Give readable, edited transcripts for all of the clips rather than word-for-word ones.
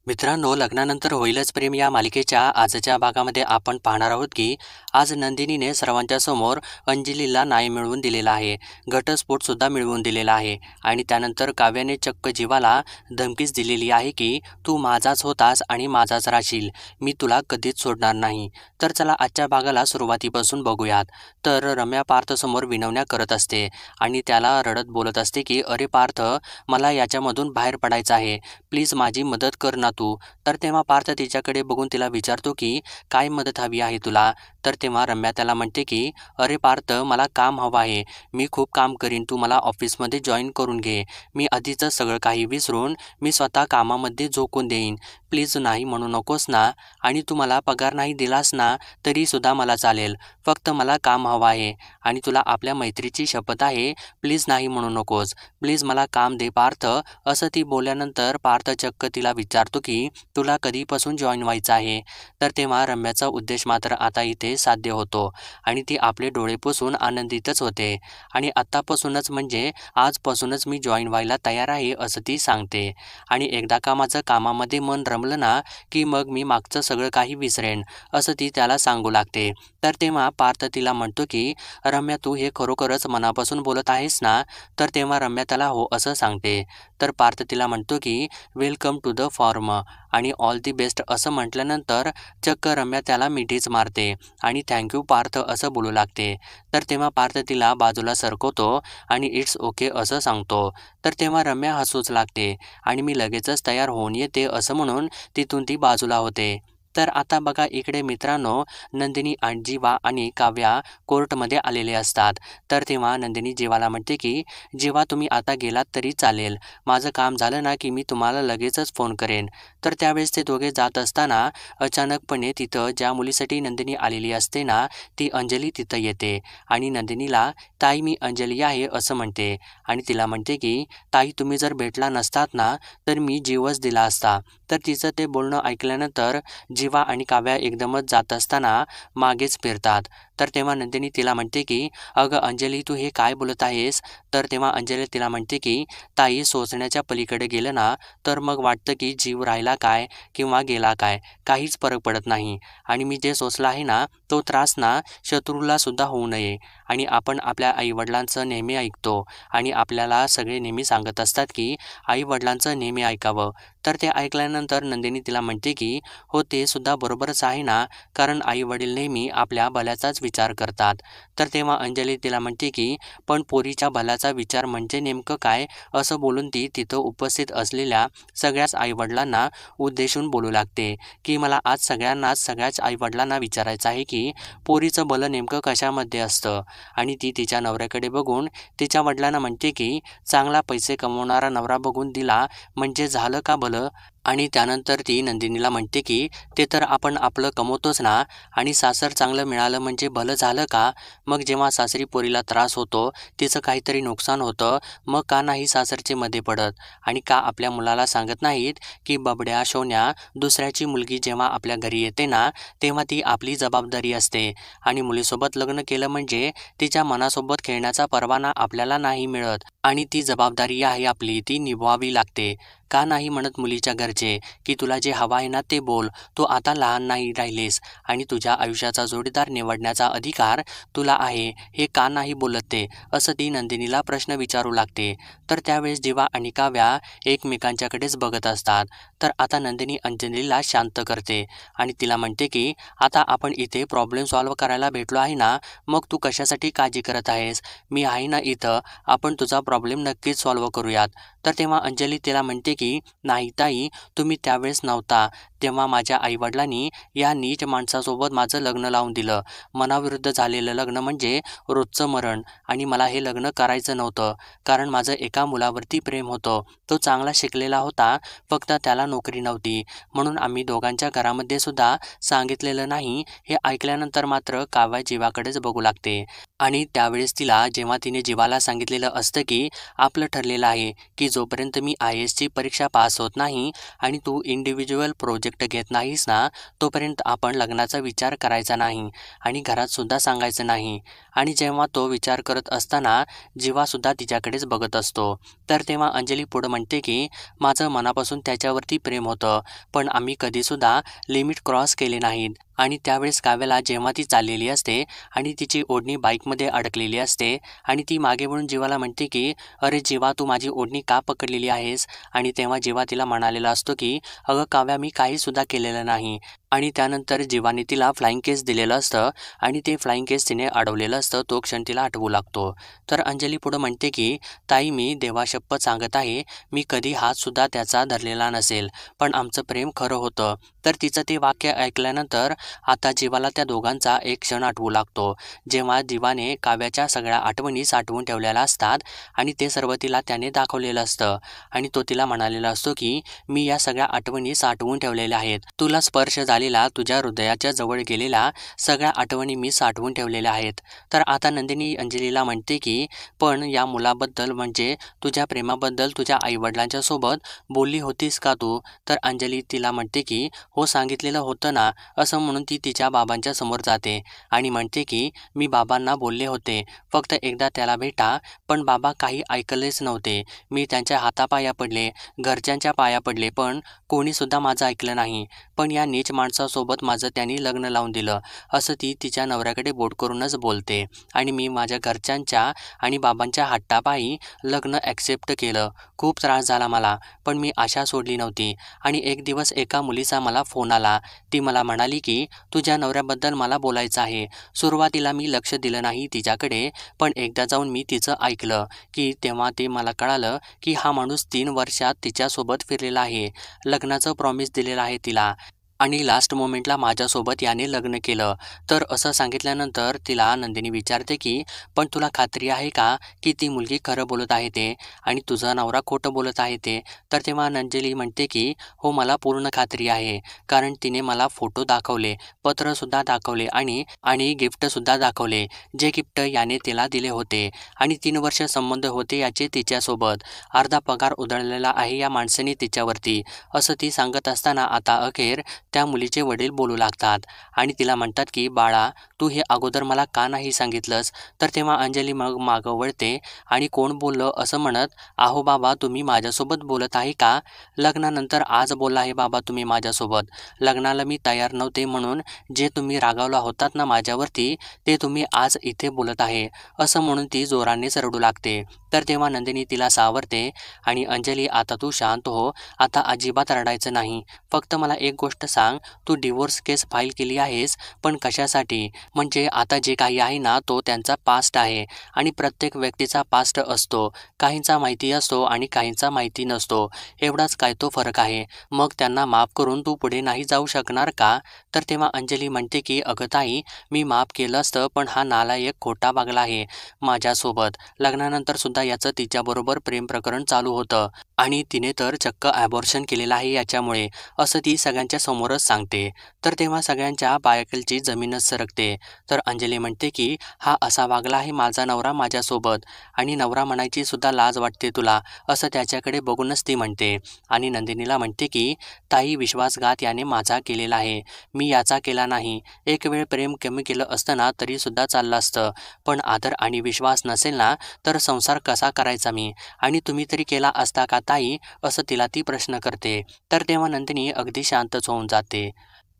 मित्रांनो, लग्नानंतर होईलच प्रेम या मालिकेच्या आजच्या भागामध्ये आपण पाहणार आहोत की आज नंदिनीने सर्वांच्या समोर अंजलीला न्याय मिळवून दिलेला आहे, घटस्फोटसुद्धा मिळवून दिलेला आहे आणि त्यानंतर काव्याने चक्क जीवाला धमकीच दिलेली आहे की तू माझाच होतास आणि माझाच राहशील, मी तुला कधीच सोडणार नाही. तर चला आजच्या भागाला सुरुवातीपासून बघूयात. तर रम्या पार्थसमोर विनवण्या करत असते आणि त्याला रडत बोलत असते की अरे पार्थ, मला याच्यामधून बाहेर पडायचं आहे, प्लीज माझी मदत कर ना तू. तर तेव्हा पार्थ तिच्याकडे बघून तिला विचारतो की काय मदत हवी आहे तुला. तर तेव्हा रम्या त्याला म्हणते की अरे पार्थ, मला काम हवं आहे, मी खूप काम करीन, तू मला ऑफिसमध्ये जॉईन करून घे, मी आधीचं सगळं काही विसरून मी स्वतः कामामध्ये झोकून देईन, प्लीज नाही म्हणू नकोस ना. आणि तू मला पगार नाही दिलास ना तरीसुद्धा मला चालेल, फक्त मला काम हवं आहे आणि तुला आपल्या मैत्रीची शपथ आहे, प्लीज नाही म्हणू नकोस, प्लीज मला काम दे पार्थ. असं ती बोलल्यानंतर पार्थ चक्क तिला विचारतो की तुला कधीपासून जॉईन व्हायचं आहे. तर तेव्हा रम्याचा उद्देश मात्र आता इथे साध्य होतो आणि ती आपले डोळे पुसून आनंदितच होते आणि आत्तापासूनच म्हणजे आजपासूनच मी जॉईन व्हायला तयार आहे असं ती सांगते. आणि एकदा का माझं कामामध्ये मन रमलं ना की मग मी मागचं सगळं काही विसरेन, असं ती त्याला सांगू लागते. तर तेव्हा पार्थ तिला म्हणतो की रम्या, तू हे खरोखरच मनापासून बोलत आहेस ना. तर तेव्हा रम्या त्याला हो असं सांगते. तर पार्थ तिला म्हणतो की वेलकम टू द फॉर्म आणि ऑल दी बेस्ट असं म्हटल्यानंतर चक्क रम्या त्याला मिठीच मारते आणि थँक्यू पार्थ असं बोलू लागते. तर तेव्हा पार्थ तिला बाजूला सरकवतो आणि इट्स ओके असं सांगतो. तर तेव्हा रम्या हसूच लागते आणि मी लगेचच तयार होऊन येते असं म्हणून तिथून ती बाजूला होते. तर आता बघा इकडे मित्रांनो, नंदिनी आणि जीवा आणि काव्या कोर्टमध्ये आलेले असतात. तर तेव्हा नंदिनी जीवाला म्हणते की जेव्हा तुम्ही आता गेलात तरी चालेल, माझं काम झालं ना की मी तुम्हाला लगेचच फोन करेन. तर त्यावेळेस ते दोघे जात असताना अचानकपणे तिथं ज्या मुलीसाठी नंदिनी आलेली असते ना, ती अंजली तिथं येते आणि नंदिनीला ताई मी अंजली आहे असं म्हणते आणि तिला म्हणते की ताई, तुम्ही जर भेटला नसतात ना तर मी जीवच दिला असता. तर तिचं ते बोलणं ऐकल्यानंतर जीवा आणि काव्या एकदमच जात असताना मागेच फिरतात. तर तेव्हा नंदिनी तिला म्हणते की अगं अंजली, तू हे काय बोलत आहेस. तर तेव्हा अंजली तिला म्हणते की ताई, सोसण्याच्या पलीकडे गेलं ना तर मग वाटतं की जीव राहिला काय किंवा गेला काय, काहीच फरक पडत नाही आणि मी जे सोसला आहे ना तो त्रास ना शत्रूला सुद्धा होऊ नये. आणि आपण आपल्या आईवडिलांचं नेहमी ऐकतो आणि आपल्याला सगळे नेहमी सांगत असतात की आईवडिलांचं नेहमी ऐकावं. तर ते ऐकल्यानंतर नंदिनी तिला म्हणते की हो, ते सुद्धा बरोबरच आहे ना, कारण आईवडील नेहमी आपल्या भल्याचाच विचार करतात. तर तेव्हा अंजली तिला म्हणते की पण पोरीच्या भल्याचा विचार म्हणजे नेमकं काय, असं बोलून ती तिथं उपस्थित असलेल्या सगळ्याच आईवडिलांना उद्देशून बोलू लागते की मला आज सगळ्याच आईवडिलांना विचारायचं आहे की पोरीचं भलं नेमकं कशामध्ये असतं. आणि ती तिच्या नवऱ्याकडे बघून तिच्या वडिलांना म्हणते की चांगला पैसे कमवणारा नवरा बघून दिला म्हणजे झालं का भलं. आणि त्यानंतर ती नंदिनीला म्हणते की ते तर आपण आपलं कमवतोच ना, आणि सासर चांगलं मिळालं म्हणजे भलं झालं का. मग जेव्हा सासरी पोरीला त्रास होतो, तिचं काहीतरी नुकसान होतं, मग का नाही सासरचे मध्ये पडत आणि का आपल्या मुलाला सांगत नाहीत की बबड्या शोन्या, दुसऱ्याची मुलगी जेव्हा आपल्या घरी येते ना तेव्हा ती आपली जबाबदारी असते आणि मुलीसोबत लग्न केलं म्हणजे तिच्या मनासोबत खेळण्याचा परवाना आपल्याला नाही मिळत आणि ती जबाबदारी आहे आपली, ती निभवावी लागते. का नाही म्हणत मुलीच्या घरचे की तुला जे हवं आहे ना ते बोल, तू आता लहान नाही राहिलीस आणि तुझ्या आयुष्याचा जोडीदार निवडण्याचा अधिकार तुला आहे, हे का नाही बोलत ते, असं ती नंदिनीला प्रश्न विचारू लागते. तर त्यावेळेस जीवा आणि काव्या एकमेकांच्याकडेच बघत असतात. तर आता नंदिनी अंजलीला शांत करते आणि तिला म्हणते की आता आपण इथे प्रॉब्लेम सॉल्व्ह करायला भेटलो आहे ना, मग तू कशासाठी काळजी करत आहेस, मी आहे ना इथं, आपण तुझा प्रॉब्लेम नक्कीच सॉल्व्ह करूयात. तर तेव्हा अंजली तिला म्हणते की नाही ताई, तुम्ही त्यावेळेस नव्हता तेव्हा माझ्या आईवडिलांनी या नीच माणसासोबत माझं लग्न लावून दिलं. मनाविरुद्ध झालेलं लग्न म्हणजे रोजचं मरण आणि मला हे लग्न करायचं नव्हतं, कारण माझं एका मुलावरती प्रेम होतं, तो चांगला शिकलेला होता, फक्त त्याला नोकरी नव्हती, म्हणून आम्ही दोघांच्या घरामध्ये सुद्धा सांगितलेलं नाही. हे ऐकल्यानंतर मात्र काव्या जीवाकडेच बघू लागते आणि त्यावेळेस तिला जेव्हा तिने जीवाला सांगितलेलं असतं की आपलं ठरलेलं आहे की जोपर्यंत मी IASची परीक्षा पास होत नाही आणि तू इंडिव्हिज्युअल प्रोजेक्ट घेत नाहीस ना, तोपर्यंत आपण लग्नाचा विचार करायचा नाही आणि घरातसुद्धा सांगायचं नाही. आणि जेव्हा तो विचार करत असताना जीवासुद्धा तिच्याकडेच बघत असतो. तर तेव्हा अंजली पुढं म्हणते की माझं मनापासून त्याच्यावरती प्रेम होतं, पण आम्ही कधीसुद्धा लिमिट क्रॉस केले नाहीत. आणि त्यावेळेस काव्याला जेव्हा ती चाललेली असते आणि तिची ओढणी बाईकमध्ये अडकलेली असते आणि ती मागे वळून जीवाला म्हणते की अरे जीवा, तू माझी ओढणी का पकडलेली आहेस? आणि तेव्हा जीवा तिला म्हणालेला असतो की अगं काव्या, मी काहीसुद्धा केलेलं नाही. आणि त्यानंतर जीवाने तिला फ्लाइंग केस दिलेलं असतं आणि ते फ्लाइंग केस तिने अडवलेलं असतं. तो क्षण तिला आठवू लागतो. तर अंजली पुढं म्हणते की ताई, मी देवाशपथ सांगत आहे, मी कधी हातसुद्धा त्याचा धरलेला नसेल, पण आमचं प्रेम खरं होतं. तर तिचं ते वाक्य ऐकल्यानंतर आता जीवाला त्या दोघांचा एक क्षण आठवू लागतो, जेव्हा जीवाने काव्याच्या सगळ्या आठवणी साठवून ठेवलेल्या असतात आणि ते सर्व तिला त्याने दाखवलेलं असतं. आणि तो तिला म्हणालेला असतो की मी या सगळ्या आठवणी साठवून ठेवलेल्या आहेत. तुला स्पर्श झालेला, तुझ्या हृदयाच्या जवळ गेलेल्या सगळ्या आठवणी मी साठवून ठेवलेल्या आहेत. तर आता नंदिनी अंजलीला म्हणते की पण या मुलाबद्दल, म्हणजे तुझ्या प्रेमाबद्दल तुझ्या आईवडिलांच्या सोबत बोलली होतीस का तू? तर अंजली तिला म्हणते की हो, सांगितलेलं होतं ना. असं म्हणून ती तिच्या बाबांच्या समोर जाते आणि म्हणते की मी बाबांना बोलले होते, फक्त एकदा त्याला भेटा. पण बाबा काही ऐकलेच नव्हते. मी त्यांच्या हातापाया पडले, घरच्यांच्या पाया पडले, पण कोणीसुद्धा माझं ऐकलं नाही. पण या नीच माणसासोबत माझं त्यांनी लग्न लावून दिलं, असं ती तिच्या नवऱ्याकडे बोट करूनच बोलते. आणि मी माझ्या घरच्यांच्या आणि बाबांच्या हट्टापायी लग्न ॲक्सेप्ट केलं. खूप त्रास झाला मला, पण मी आशा सोडली नव्हती. आणि एक दिवस एका मुलीचा मला फोन आला. ती मला म्हणाली की तुझ्या नवऱ्याबद्दल मला बोलायचं आहे. सुरुवातीला मी लक्ष दिलं नाही तिच्याकडे, पण एकदा जाऊन मी तिचं ऐकलं की तेव्हा ते मला कळालं की हा माणूस 3 वर्षात तिच्यासोबत फिरलेला आहे, लग्नाचं प्रॉमिस दिलेलं आहे तिला आणि लास्ट मोमेंटला माझ्यासोबत याने लग्न केलं. तर असं सांगितल्यानंतर तिला नंदिनी विचारते की पण तुला खात्री आहे का की ती मुलगी खरं बोलत आहे ते आणि तुझा नवरा खोटं बोलत आहे ते? तर तेव्हा अंजली म्हणते की हो, मला पूर्ण खात्री आहे, कारण तिने मला फोटो दाखवले, पत्रसुद्धा दाखवले आणि आणि गिफ्टसुद्धा दाखवले, जे गिफ्ट याने तिला दिले होते. आणि 3 वर्ष संबंध होते याचे तिच्यासोबत. अर्धा पगार उधळलेला आहे या माणसाने तिच्यावरती, असं ती सांगत असताना आता अखेर त्या मुलीचे वडील बोलू लागतात आणि तिला म्हणतात की बाळा, तू हे अगोदर मला का नाही सांगितलंस? तर तेव्हा अंजली मग मागं वळते आणि कोण बोललं असं म्हणत, अहो बाबा, तुम्ही माझ्यासोबत बोलत आहे का? लग्नानंतर आज बोलला आहे बाबा तुम्ही माझ्यासोबत. लग्नाला मी तयार नव्हते म्हणून जे तुम्ही रागावला होतात ना माझ्यावरती, ते तुम्ही आज इथे बोलत आहे, असं म्हणून ती जोरानेच रडू लागते. तर तेव्हा नंदिनी तिला सावरते आणि अंजली, आता तू शांत हो, आता अजिबात रडायचं नाही. फक्त मला एक गोष्ट सांग, तू डिवोर्स केस फाईल केली आहेस, पण कशासाठी? म्हणजे आता जे काही आहे ना, तो त्यांचा पास्ट आहे आणि प्रत्येक व्यक्तीचा पास्ट असतो. काहींचा माहिती असतो आणि काहींचा माहिती नसतो, एवढाच काय तो फरक आहे. मग त्यांना माफ करून तू पुढे नाही जाऊ शकणार का? तर तेव्हा अंजली म्हणते की अगं ताई, मी माफ केलं असतं, पण हा नालायक खोटा वागला आहे माझ्यासोबत. लग्नानंतर सुद्धा याचं तिच्याबरोबर प्रेम प्रकरण चालू होतं आणि तिने तर चक्क ॲबॉर्शन केलेलं आहे याच्यामुळे, असं ती सगळ्यांच्या समोरच सांगते. तर तेव्हा सगळ्यांच्या पायाखालची जमीनच सरकते. तर अंजली म्हणते की हा असा वागला आहे माझा नवरा माझ्यासोबत आणि नवरा म्हणायची सुद्धा लाज वाटते तुला, असं त्याच्याकडे बघूनच ती म्हणते. आणि नंदिनीला म्हणते की ताई, विश्वासघात याने माझा केलेला आहे, मी याचा केला नाही. एक वेळ प्रेम कमी केलं असतं ना तरीसुद्धा चाललं असतं, पण आदर आणि विश्वास नसेल ना तर संसार कसा करायचा मी? आणि तुम्ही तरी केला असता का ताई? असं तिला ती प्रश्न करते. तर तेव्हा नंदिनी अगदी शांतच होऊन जाते.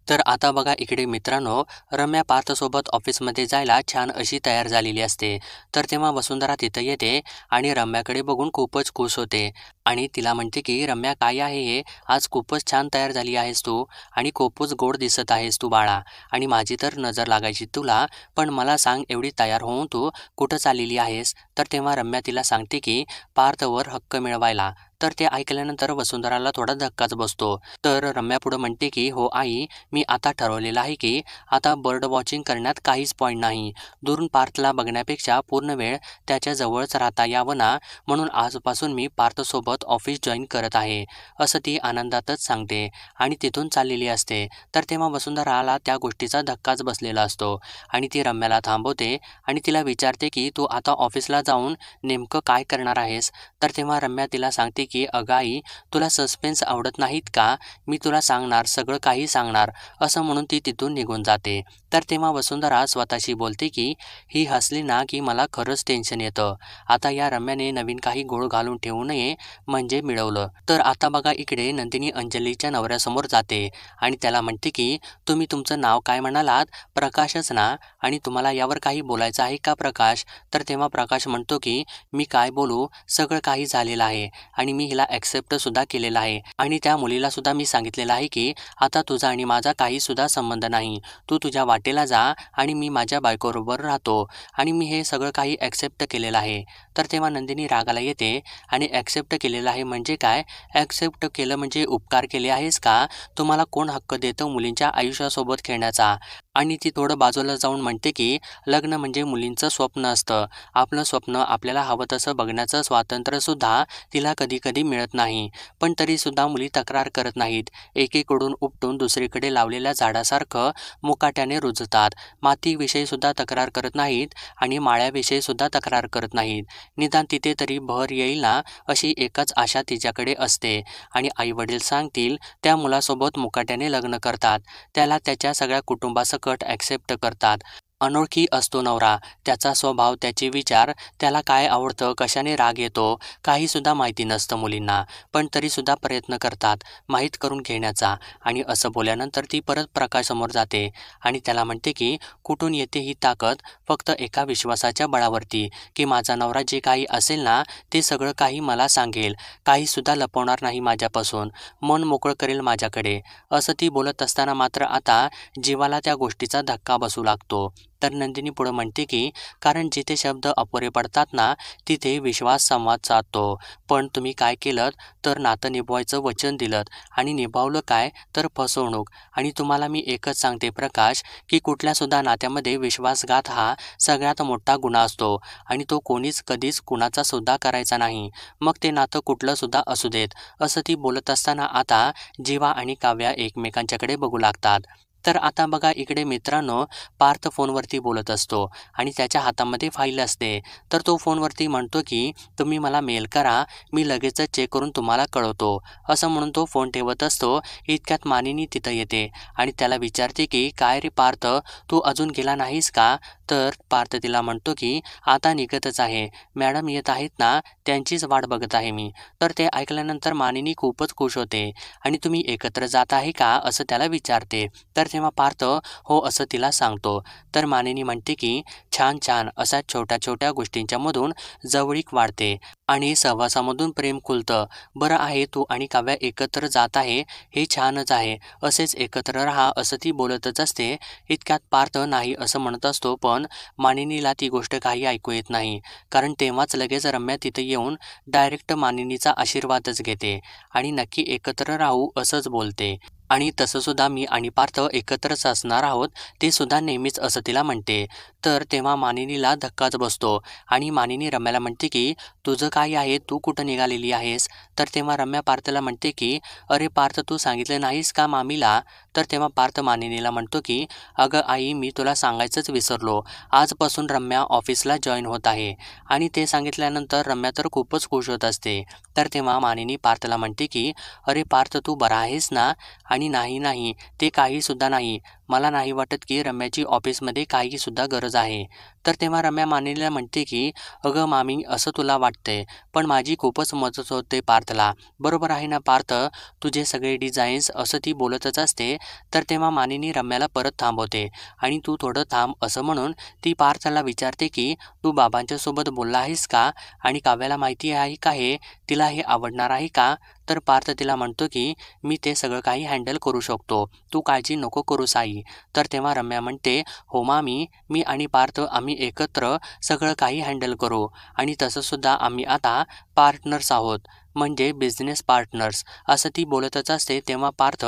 तर आता बघा इकडे मित्रांनो, रम्या पार्थसोबत ऑफिसमध्ये जायला छान अशी तयार झालेली असते. तर तेव्हा वसुंधरा तिथं येते आणि रम्याकडे बघून खूपच खुश होते आणि तिला म्हणते की रम्या, काय आहे हे? आज खूपच छान तयार झाली आहेस तू आणि खूपच गोड दिसत आहेस तू बाळा, आणि माझी तर नजर लागायची तुला. पण मला सांग, एवढी तयार होऊन तू कुठं चाललेली आहेस? तर तेव्हा रम्या तिला सांगते की पार्थवर हक्क मिळवायला. तर ते ऐकल्यानंतर वसुंधराला थोडा धक्काच बसतो. तर रम्या पुढं म्हणते की हो आई, मी आता ठरवलेलं आहे की आता बर्ड वॉचिंग करण्यात काहीच पॉईंट नाही. दुरून पार्थला बघण्यापेक्षा पूर्ण वेळ त्याच्या जवळच राहता यावं ना, म्हणून आजपासून मी पार्थसोबत ऑफिस जॉईन करत आहे, असं ती आनंदातच सांगते आणि तिथून चाललेली असते. तर तेव्हा वसुंधराला त्या गोष्टीचा धक्काच बसलेला असतो आणि ती रम्याला थांबवते आणि तिला विचारते की तू आता ऑफिसला जाऊन नेमकं काय करणार आहेस? तर तेव्हा रम्या तिला सांगते की अगं आई, तुला सस्पेन्स आवडत नाहीत का? मी तुला सांगणार, सगळं काही सांगणार, असं म्हणून ती तिथून निघून जाते. तर तेव्हा वसुंधरा स्वतःशी बोलते की ही हसली ना की मला खरंच टेन्शन येतं. आता या रम्याने नवीन काही गोळ घालून ठेवू नये म्हणजे मिळवलं. तर आता बघा इकडे नंदिनी अंजलीच्या नवऱ्यासमोर जाते आणि त्याला म्हणते की तुम्ही तुमचं नाव काय म्हणालात? प्रकाशच ना? आणि तुम्हाला यावर काही बोलायचं आहे का प्रकाश? तर तेव्हा प्रकाश म्हणतो की मी काय बोलू, सगळं काही झालेलं आहे आणि मी हिला ॲक्सेप्ट सुद्धा केलेलं आहे आणि त्या मुलीला सुद्धा मी सांगितलेलं आहे की आता तुझा आणि माझा काही सुद्धा संबंध नाही. तू तुझ्या वाटेला जा आणि मी माझ्या बायकोबरोबर राहतो आणि मी हे सगळं काही ॲक्सेप्ट केलेलं आहे. तर तेव्हा नंदिनी रागाला येते आणि ॲक्सेप्ट केलेलं आहे म्हणजे काय? ॲक्सेप्ट केलं म्हणजे उपकार केले आहेस का? तुम्हाला कोण हक्क देतं मुलींच्या आयुष्यासोबत खेळण्याचा? आणि ती थोडं बाजूला जाऊन म्हणते की लग्न म्हणजे मुलींचं स्वप्न असतं. आपलं स्वप्न आपल्याला हवं तसं बघण्याचं स्वातंत्र्यसुद्धा तिला कधीकधी मिळत नाही. पण तरीसुद्धा मुली तक्रार करत नाहीत. एकीकडून उपटून दुसरीकडे लावलेल्या झाडासारखं मुकाट्याने रुजतात. मातीविषयीसुद्धा तक्रार करत नाहीत आणि माळ्याविषयीसुद्धा तक्रार करत नाहीत. निदान तिथे तरी बहर येईल ना, अशी एकच आशा तिच्याकडे असते आणि आईवडील सांगतील त्या मुलासोबत मुकाट्याने लग्न करतात. त्याला त्याच्या सगळ्या कुटुंबासकट ॲक्सेप्ट करतात. अनोळखी असतो नवरा, त्याचा स्वभाव, त्याचे विचार, त्याला काय आवडतं, कशाने राग येतो, काहीसुद्धा माहिती नसतं मुलींना. पण तरीसुद्धा प्रयत्न करतात माहीत करून घेण्याचा. आणि असं बोलल्यानंतर ती परत प्रकाशसमोर जाते आणि त्याला म्हणते की कुठून येते ही ताकद? फक्त एका विश्वासाच्या बळावरती की माझा नवरा जे काही असेल ना, ते सगळं काही मला सांगेल, काहीसुद्धा लपवणार नाही माझ्यापासून, मन मोकळं करेल माझ्याकडे. असं ती बोलत असताना मात्र आता जीवाला त्या गोष्टीचा धक्का बसू लागतो. तर नंदिनी पुढं म्हणते की कारण जिथे शब्द अपुरे पडतात ना, तिथे विश्वास संवाद साधतो. पण तुम्ही काय केलं तर नातं निभवायचं वचन दिलं आणि निभावलं काय तर फसवणूक. आणि तुम्हाला मी एकच सांगते प्रकाश की कुठल्यासुद्धा नात्यामध्ये विश्वासघात हा सगळ्यात मोठा गुन्हा असतो आणि तो कोणीच कधीच कुणाचा सुद्धा करायचा नाही. मग ते नातं कुठलं सुद्धा असू देत. असं ती बोलत असताना आता जीवा आणि काव्या एकमेकांच्याकडे बघू लागतात. तर आता बघा इकडे मित्रांनो, पार्थ फोनवरती बोलत असतो आणि त्याच्या हातामध्ये फाईल असते. तर तो फोनवरती म्हणतो की तुम्ही मला मेल करा, मी लगेचच चेक करून तुम्हाला कळवतो, असं म्हणून तो फोन ठेवत असतो. इतक्यात मानिनी तिथं येते आणि त्याला विचारते की काय रे पार्थ, तू अजून गेला नाहीस का? तर पार्थ तिला म्हणतो की आता निघतच आहे, मॅडम येत आहेत ना, त्यांचीच वाट बघत आहे मी. तर ते ऐकल्यानंतर मानिनी खूपच खुश होते आणि तुम्ही एकत्र जात आहे का असं त्याला विचारते. तर तेव्हा पार्थ हो असं तिला सांगतो. तर मानिनी म्हणते की छान छान, अशा छोट्या छोट्या गोष्टींच्या मधून जवळीक वाढते आणि सहवासामधून प्रेम खुलतं. बरं आहे तू आणि काव्या एकत्र जात आहे, हे छानच आहे, असेच एकत्र राहा, असं ती बोलतच असते. इतक्यात पार्थ नाही असं म्हणत असतो, पण मानिनीला ती गोष्ट काही ऐकू येत नाही. कारण तेव्हाच लगेच रम्या तिथे येऊन डायरेक्ट मानिनीचा आशीर्वादच घेते आणि नक्की एकत्र राहू असंच बोलते. आणि तसंसुद्धा मी आणि पार्थ एकत्रच असणार आहोत, ते सुद्धा नेहमीच, असं तिला म्हणते. तर तेव्हा मानिनीला धक्काच बसतो आणि मानिनी रम्याला म्हणते की तुझं काय आहे, तू कुठं निघालेली आहेस? तर तेव्हा रम्या पार्थला म्हणते की अरे पार्थ, तू सांगितलं नाहीस का मामीला? तर तेव्हा पार्थ मानिनीला म्हणतो की अगं आई, मी तुला सांगायचंच विसरलो, आजपासून रम्या ऑफिसला जॉईन होत आहे. आणि ते सांगितल्यानंतर रम्या तर खूपच खुश होत असते. तर तेव्हा मानिनी पार्थला म्हणते की अरे पार्थ, तू बरा आहेस ना? आणि नाही नाही, ते काहीसुद्धा नाही, मला नाही वाटत की रम्याची ऑफिसमध्ये काहीसुद्धा गरज आहे. तर तेव्हा रम्या मानिनीला म्हणते की अगं मामी, असं तुला वाटतंय, पण माझी खूपच मदत होते पार्थला. बरोबर आहे ना पार्थ, तुझे सगळे डिझाईन्स, असं ती बोलतच असते. तर तेव्हा मानिनी रम्याला परत थांबवते आणि तू थोडं थांब असं म्हणून ती पार्थला विचारते की तू बाबांच्या सोबत बोलला आहेस का? आणि काव्याला माहिती आहे का हे, तिला हे आवडणार आहे का? तर पार्थ तिला म्हणतो की मी ते सगळं काही हँडल करू शकतो, तू काळजी नको करूस आई. तर तेव्हा रम्या म्हणते हो मामी, मी आणि पार्थ आम्ही एकत्र सगळं काही हँडल करू आणि तसंसुद्धा आम्ही आता पार्टनर्स आहोत. म्हणजे बिझनेस पार्टनर्स असं ती बोलतच असते. तेव्हा पार्थ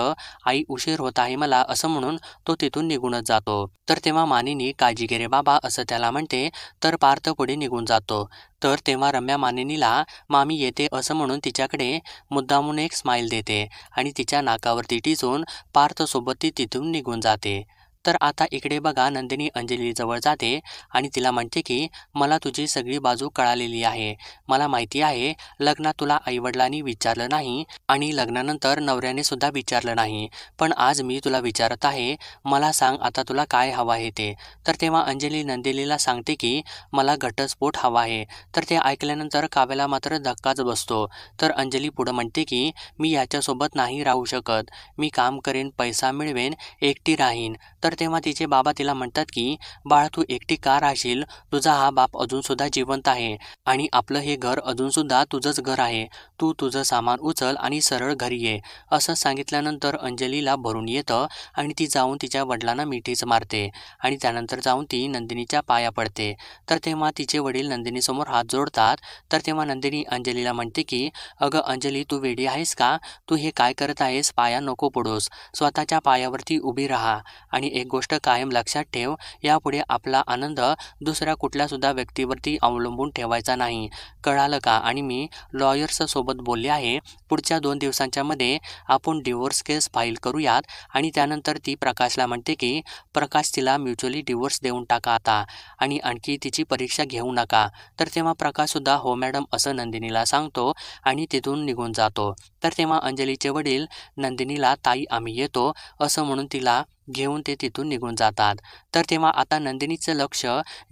आई उशीर होत आहे मला असं म्हणून तो तिथून निघूनच जातो. तर तेव्हा मानिनी काळजी घे रे बाबा असं त्याला म्हणते. तर पार्थ पुढे निघून जातो. तर तेव्हा रम्या मानिनीला मामी येते असं म्हणून तिच्याकडे मुद्दामून एक स्माईल देते आणि तिच्या नाकावरती टिचून पार्थसोबत ती तिथून निघून जाते. तर आता इकडे बघा नंदिनी अंजलीजवळ जाते आणि तिला म्हणते की मला तुझी सगळी बाजू कळालेली आहे. मला माहिती आहे लग्नात तुला आईवडिलांनी विचारलं नाही आणि लग्नानंतर नवऱ्याने सुद्धा विचारलं नाही. पण आज मी तुला विचारत आहे, मला सांग आता तुला काय हवं आहे ते. तर तेव्हा अंजली नंदिनीला सांगते की मला घटस्फोट हवा आहे. तर ते ऐकल्यानंतर काव्याला मात्र धक्काच बसतो. तर अंजली पुढं म्हणते की मी याच्यासोबत नाही राहू शकत. मी काम करेन, पैसा मिळवेन, एकटी राहीन. तर तेव्हा तिचे बाबा तिला म्हणतात की बाळा तू एकटी का राहशील? तुझा हा बाप अजूनसुद्धा जिवंत आहे आणि आपलं हे घर अजूनसुद्धा तुझंच घर आहे. तू तुझं सामान उचल आणि सरळ घरी ये. असं सांगितल्यानंतर अंजलीला भरून येतं आणि ती जाऊन तिच्या वडिलांना मिठीच मारते आणि त्यानंतर जाऊन ती नंदिनीच्या पाया पडते. तर तेव्हा तिचे वडील नंदिनीसमोर हात जोडतात. तर तेव्हा नंदिनी अंजलीला म्हणते की अगं अंजली तू वेडी आहेस का? तू हे काय करत आहेस? पाया नको पडूस. स्वतःच्या पायावरती उभी राहा आणि एक गोष्ट कायम लक्षात ठेव, यापुढे आपला आनंद दुसऱ्या कुठल्यासुद्धा व्यक्तीवरती अवलंबून ठेवायचा नाही. कळालं का? आणि मी लॉयर्ससोबत बोलले आहे. पुढच्या 2 दिवसांच्या मध्ये आपण डिव्होर्स केस फाईल करूयात. आणि त्यानंतर ती प्रकाशला म्हणते की प्रकाश तिला म्युच्युअली डिव्होर्स देऊन टाका आता आणि आणखी तिची परीक्षा घेऊ नका. तर तेव्हा प्रकाशसुद्धा हो मॅडम असं नंदिनीला सांगतो आणि तिथून निघून जातो. तर तेव्हा अंजलीचे वडील नंदिनीला ताई आम्ही येतो असं म्हणून तिला घेऊन ते तिथून निघून जातात. तर तेव्हा आता नंदिनीचं लक्ष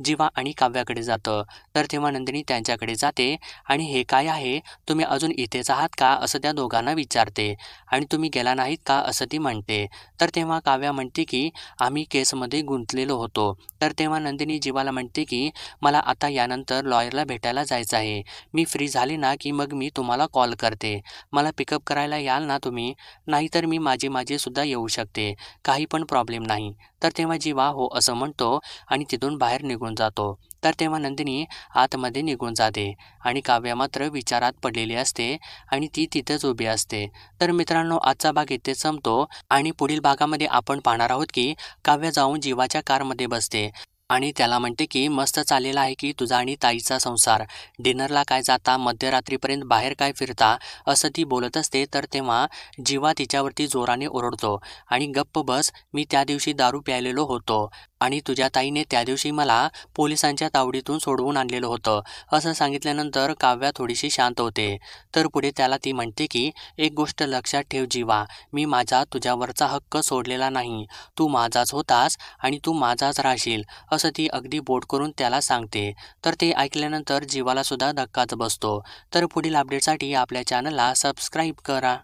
जीवा आणि काव्याकडे जातं. तर तेव्हा नंदिनी त्यांच्याकडे जाते आणि हे काय आहे? तुम्ही अजून इथेच आहात का? असं त्या दोघांना विचारते आणि तुम्ही गेला नाहीत का? असं ती म्हणते. तर तेव्हा काव्या म्हणते की आम्ही केसमध्ये गुंतलेलो होतो. तर तेव्हा नंदिनी जीवाला म्हणते की मला आता यानंतर लॉयरला भेटायला जायचं आहे. मी फ्री झाली ना की मग मी तुम्हाला कॉल करते. मला पिकअप करायला याल ना तुम्ही? नाहीतर मी माझी सुद्धा येऊ शकते. काही पण प्रॉब्लेम नाही. तर तेव्हा जीवा हो असं म्हणतो आणि तिथून बाहेर निघून जातो. तर तेव्हा नंदिनी आतमध्ये निघून जाते आणि काव्या मात्र विचारात पडलेली असते आणि ती तिथेच उभी असते. तर मित्रांनो आजचा भाग इथेच संपतो आणि पुढील भागामध्ये आपण पाहणार आहोत की काव्या जाऊन जीवाच्या कारमध्ये बसते आणि त्याला म्हणते की मस्त चाललेला आहे की तुझा आणि ताईचा संसार. डिनरला काय जाता, मध्यरात्रीपर्यंत बाहेर काय फिरता, असं ती बोलत असते. तर तेव्हा जीवा तिच्यावरती जोराने ओरडतो आणि गप्प बस, मी त्या दिवशी दारू प्यायलेलो होतो आणि तुझ्या ताईने त्या दिवशी मला पोलिसांच्या तावडीतून सोडवून आणलेलं होतं. असं सांगितल्यानंतर काव्या थोडीशी शांत होते. तर पुढे त्याला ती म्हणते की एक गोष्ट लक्षात ठेव जीवा, मी माझा तुझ्यावरचा हक्क सोडलेला नाही. तू माझाच होतास आणि तू माझाच राहशील, असं ती अगदी बोट करून त्याला सांगते. तर ते ऐकल्यानंतर जीवाला सुद्धा धक्काच बसतो. तर पुढील अपडेटसाठी आपल्या चॅनलला सबस्क्राईब करा.